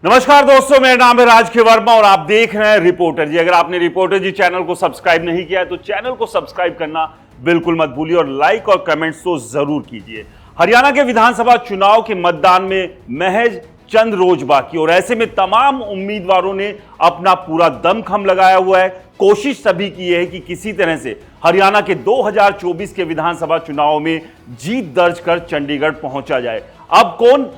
नमस्कार दोस्तों, मेरा नाम है राज के वर्मा और आप देख रहे हैं रिपोर्टर जी। अगर आपने रिपोर्टर जी चैनल को सब्सक्राइब नहीं किया है तो चैनल को सब्सक्राइब करना बिल्कुल मत भूलिए और लाइक और कमेंट्स तो जरूर कीजिए। हरियाणा के विधानसभा चुनाव के मतदान में महज चंद रोज बाकी और ऐसे में तमाम उम्मीदवारों ने अपना पूरा दमखम लगाया हुआ है। कोशिश सभी की है कि किसी तरह से हरियाणा के 2024 के विधानसभा चुनाव में जीत दर्ज कर चंडीगढ़ पहुंचा जाए। अब कौन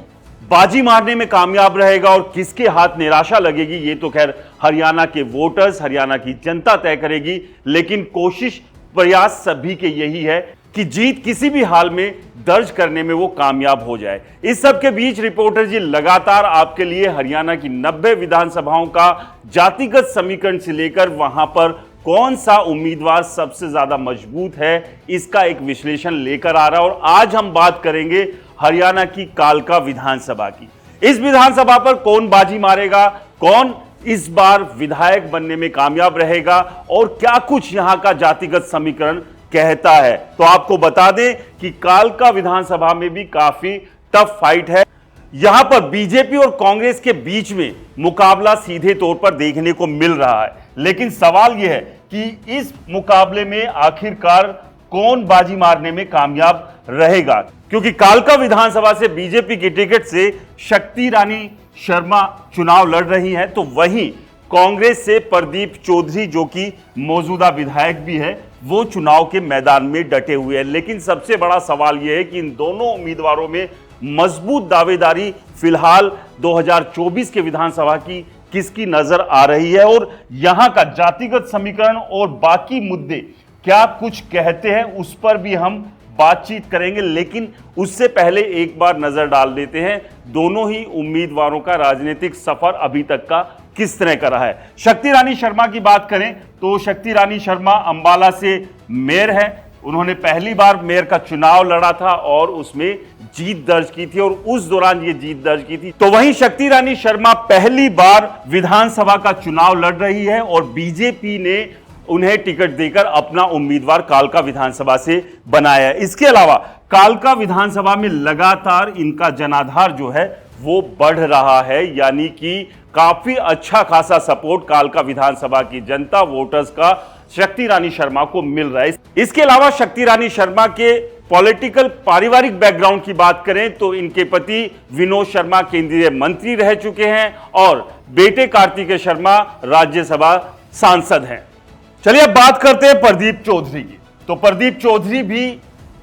बाजी मारने में कामयाब रहेगा और किसके हाथ निराशा लगेगी, ये तो खैर हरियाणा के वोटर्स, हरियाणा की जनता तय करेगी। लेकिन कोशिश प्रयास सभी के यही है कि जीत किसी भी हाल में दर्ज करने में वो कामयाब हो जाए। इस सब के बीच रिपोर्टर जी लगातार आपके लिए हरियाणा की 90 विधानसभाओं का जातिगत समीकरण से लेकर वहां पर कौन सा उम्मीदवार सबसे ज्यादा मजबूत है, इसका एक विश्लेषण लेकर आ रहा है। और आज हम बात करेंगे हरियाणा की कालका विधानसभा की। इस विधानसभा पर कौन बाजी मारेगा, कौन इस बार विधायक बनने में कामयाब रहेगा और क्या कुछ यहां का जातिगत समीकरण कहता है। तो आपको बता दें कि कालका विधानसभा में भी काफी टफ फाइट है। यहां पर बीजेपी और कांग्रेस के बीच में मुकाबला सीधे तौर पर देखने को मिल रहा है। लेकिन सवाल यह है कि इस मुकाबले में आखिरकार कौन बाजी मारने में कामयाब रहेगा, क्योंकि कालका विधानसभा से बीजेपी की टिकट से शक्ति रानी शर्मा चुनाव लड़ रही हैं, तो वहीं कांग्रेस से प्रदीप चौधरी जो कि मौजूदा विधायक भी है वो चुनाव के मैदान में डटे हुए हैं। लेकिन सबसे बड़ा सवाल यह है कि इन दोनों उम्मीदवारों में मजबूत दावेदारी फिलहाल 2024 के विधानसभा की किसकी नजर आ रही है और यहां का जातिगत समीकरण और बाकी मुद्दे क्या कुछ कहते हैं, उस पर भी हम बातचीत करेंगे। लेकिन उससे पहले एक बार नजर डाल देते हैं दोनों ही उम्मीदवारों का राजनीतिक सफर अभी तक का किस तरह का रहा है। शक्ति रानी शर्मा की बात करें तो शक्ति रानी शर्मा अंबाला से मेयर है। उन्होंने पहली बार मेयर का चुनाव लड़ा था और उसमें जीत दर्ज की थी और उस दौरान ये जीत दर्ज की थी। तो वहीं शक्ति रानी शर्मा पहली बार विधानसभा का चुनाव लड़ रही है और बीजेपी ने उन्हें टिकट देकर अपना उम्मीदवार कालका विधानसभा से बनाया है। इसके अलावा कालका विधानसभा में लगातार इनका जनाधार जो है वो बढ़ रहा है, यानी कि काफी अच्छा खासा सपोर्ट कालका विधानसभा की जनता वोटर्स का शक्ति रानी शर्मा को मिल रहा है। इसके अलावा शक्ति रानी शर्मा के पॉलिटिकल पारिवारिक बैकग्राउंड की बात करें तो इनके पति विनोद शर्मा केंद्रीय मंत्री रह चुके हैं और बेटे कार्तिकेय शर्मा राज्यसभा सांसद हैं। चलिए अब बात करते हैं प्रदीप चौधरी की। तो प्रदीप चौधरी भी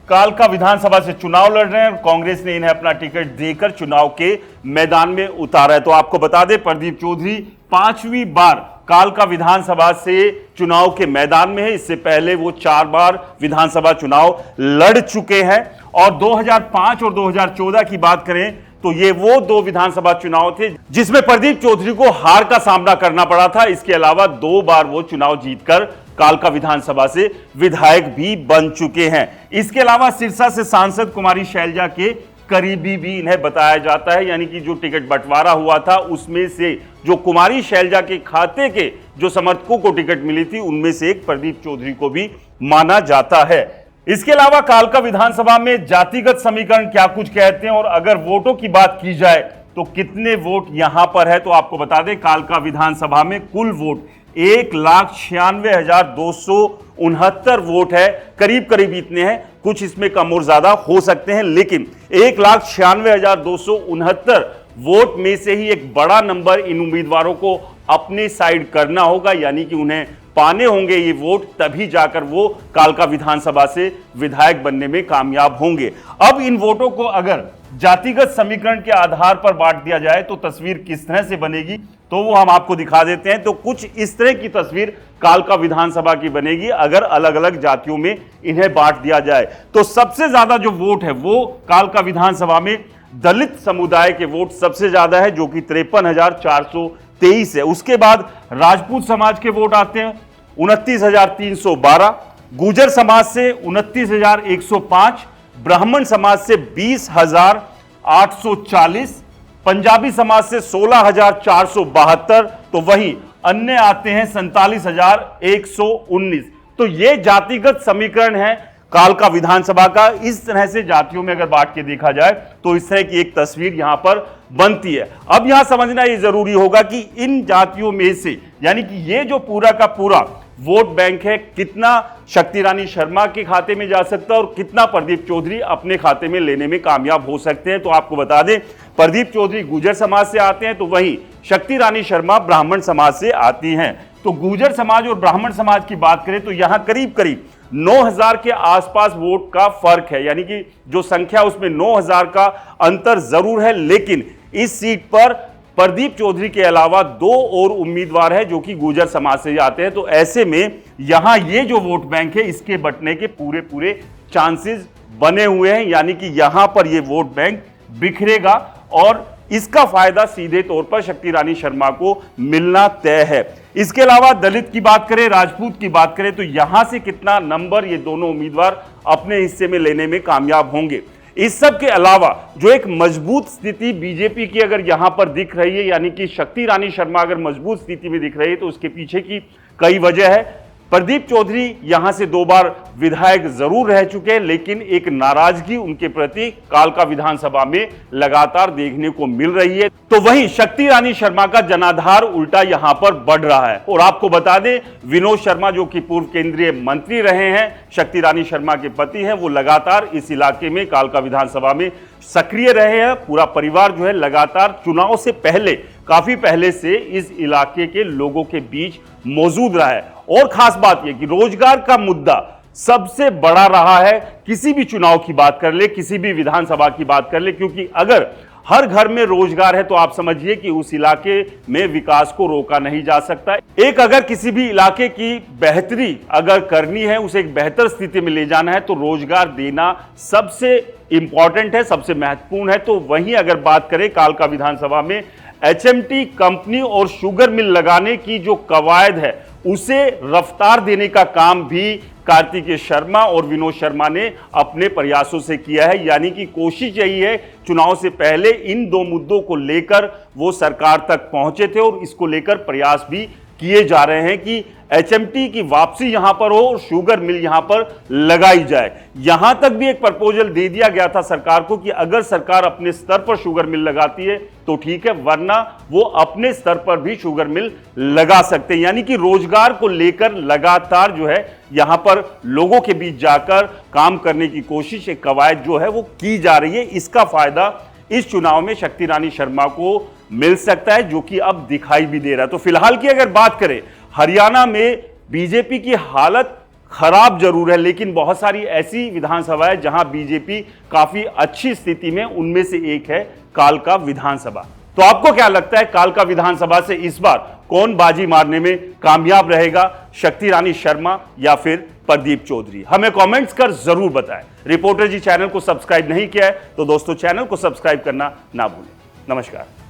कालका विधानसभा से चुनाव लड़ रहे हैं और कांग्रेस ने इन्हें अपना टिकट देकर चुनाव के मैदान में उतारा है। तो आपको बता दें प्रदीप चौधरी 5वीं बार कालका विधानसभा से चुनाव के मैदान में है। इससे पहले वो 4 बार विधानसभा चुनाव लड़ चुके हैं और 2005 और 2014 की बात करें तो ये वो 2 विधानसभा चुनाव थे जिसमें प्रदीप चौधरी को हार का सामना करना पड़ा था। इसके अलावा 2 बार वो चुनाव जीतकर कालका विधानसभा से विधायक भी बन चुके हैं। इसके अलावा सिरसा से सांसद कुमारी शैलजा के करीबी भी इन्हें बताया जाता है, यानी कि जो टिकट बंटवारा हुआ था उसमें से जो कुमारी शैलजा के खाते के जो समर्थकों को टिकट मिली थी उनमें से एक प्रदीप चौधरी को भी माना जाता है। इसके अलावा कालका विधानसभा में जातिगत समीकरण क्या कुछ कहते हैं और अगर वोटों की बात की जाए तो कितने वोट यहां पर है, तो आपको बता दें कालका विधानसभा में कुल वोट 1,96,269 वोट है। करीब करीब इतने हैं, कुछ इसमें कम और ज्यादा हो सकते हैं, लेकिन 1,96,269 वोट में से ही एक बड़ा नंबर इन उम्मीदवारों को अपने साइड करना होगा, यानी कि उन्हें पाने होंगे ये वोट, तभी जाकर वो कालका विधानसभा से विधायक बनने में कामयाब होंगे। अब इन वोटों को अगर जातिगत समीकरण के आधार पर बांट दिया जाए तो तस्वीर किस तरह से बनेगी, तो वो हम आपको दिखा देते हैं। तो कुछ इस तरह की तस्वीर कालका विधानसभा की बनेगी अगर अलग अलग जातियों में इन्हें बांट दिया जाए। तो सबसे ज्यादा जो वोट है वो कालका विधानसभा में दलित समुदाय के वोट सबसे ज्यादा है जो कि 53,423 है। उसके बाद राजपूत समाज के वोट आते हैं 29,312, गुर्जर समाज से 29,105, ब्राह्मण समाज से 20,840, पंजाबी समाज से 16,472, तो वहीं अन्य आते हैं 47,119। तो ये जातिगत समीकरण है कालका विधानसभा का। इस तरह से जातियों में अगर बांट के देखा जाए तो इस तरह की एक तस्वीर यहां पर बनती है। अब यहां समझना यह जरूरी होगा कि इन जातियों में से यानी कि ये जो पूरा का पूरा वोट बैंक है, कितना शक्ति रानी शर्मा के खाते में जा सकता है और कितना प्रदीप चौधरी अपने खाते में लेने में कामयाब हो सकते हैं। तो आपको बता दें, प्रदीप चौधरी गुर्जर समाज से आते हैं, तो वहीं शक्ति रानी शर्मा ब्राह्मण समाज से आती हैं। तो गुर्जर समाज और ब्राह्मण समाज की बात करें तो यहां करीब करीब 9000 के आसपास वोट का फर्क है, यानी कि जो संख्या उसमें 9000 का अंतर जरूर है। लेकिन इस सीट पर प्रदीप चौधरी के अलावा 2 और उम्मीदवार है जो कि गुर्जर समाज से आते हैं। तो ऐसे में यहां ये जो वोट बैंक है इसके बंटने के पूरे चांसेस बने हुए हैं, यानी कि यहां पर ये वोट बैंक बिखरेगा और इसका फायदा सीधे तौर पर शक्ति रानी शर्मा को मिलना तय है। इसके अलावा दलित की बात करें, राजपूत की बात करें तो यहां से कितना नंबर ये दोनों उम्मीदवार अपने हिस्से में लेने में कामयाब होंगे। इस सब के अलावा जो एक मजबूत स्थिति बीजेपी की अगर यहां पर दिख रही है, यानी कि शक्ति रानी शर्मा अगर मजबूत स्थिति में दिख रही है, तो उसके पीछे की कई वजह है। प्रदीप चौधरी यहां से 2 बार विधायक जरूर रह चुके हैं, लेकिन एक नाराजगी उनके प्रति कालका विधानसभा में लगातार देखने को मिल रही है। तो वहीं शक्ति रानी शर्मा का जनाधार उल्टा यहां पर बढ़ रहा है। और आपको बता दें, विनोद शर्मा जो कि पूर्व केंद्रीय मंत्री रहे हैं, शक्ति रानी शर्मा के पति हैं, वो लगातार इस इलाके में कालका विधानसभा में सक्रिय रहे हैं। पूरा परिवार जो है लगातार चुनाव से पहले, काफी पहले से इस इलाके के लोगों के बीच मौजूद रहा है। और खास बात यह कि रोजगार का मुद्दा सबसे बड़ा रहा है, किसी भी चुनाव की बात कर ले, किसी भी विधानसभा की बात कर ले, क्योंकि अगर हर घर में रोजगार है तो आप समझिए कि उस इलाके में विकास को रोका नहीं जा सकता। एक अगर किसी भी इलाके की बेहतरी अगर करनी है, उसे एक बेहतर स्थिति में ले जाना है, तो रोजगार देना सबसे इंपॉर्टेंट है, सबसे महत्वपूर्ण है। तो वहीं अगर बात करें कालका विधानसभा में एचएमटी कंपनी और शुगर मिल लगाने की जो कवायद है, उसे रफ्तार देने का काम भी कार्तिकेय शर्मा और विनोद शर्मा ने अपने प्रयासों से किया है। यानी कि कोशिश यही है, चुनाव से पहले इन 2 मुद्दों को लेकर वो सरकार तक पहुंचे थे और इसको लेकर प्रयास भी किए जा रहे हैं कि एचएमटी की वापसी यहां पर हो और शुगर मिल यहां पर लगाई जाए। यहां तक भी एक प्रपोजल दे दिया गया था सरकार को कि अगर सरकार अपने स्तर पर शुगर मिल लगाती है तो ठीक है, वरना वो अपने स्तर पर भी शुगर मिल लगा सकते हैं। यानी कि रोजगार को लेकर लगातार जो है यहां पर लोगों के बीच जाकर काम करने की कोशिश, एक कवायद जो है वो की जा रही है। इसका फायदा इस चुनाव में शक्ति रानी शर्मा को मिल सकता है, जो कि अब दिखाई भी दे रहा है। तो फिलहाल की अगर बात करें, हरियाणा में बीजेपी की हालत खराब जरूर है, लेकिन बहुत सारी ऐसी विधानसभाएं जहां बीजेपी काफी अच्छी स्थिति में, उनमें से एक है कालका विधानसभा। तो आपको क्या लगता है, कालका विधानसभा से इस बार कौन बाजी मारने में कामयाब रहेगा, शक्ति रानी शर्मा या फिर प्रदीप चौधरी? हमें कमेंट्स कर जरूर बताएं। रिपोर्टर जी चैनल को सब्सक्राइब नहीं किया है तो दोस्तों चैनल को सब्सक्राइब करना ना भूलें। नमस्कार।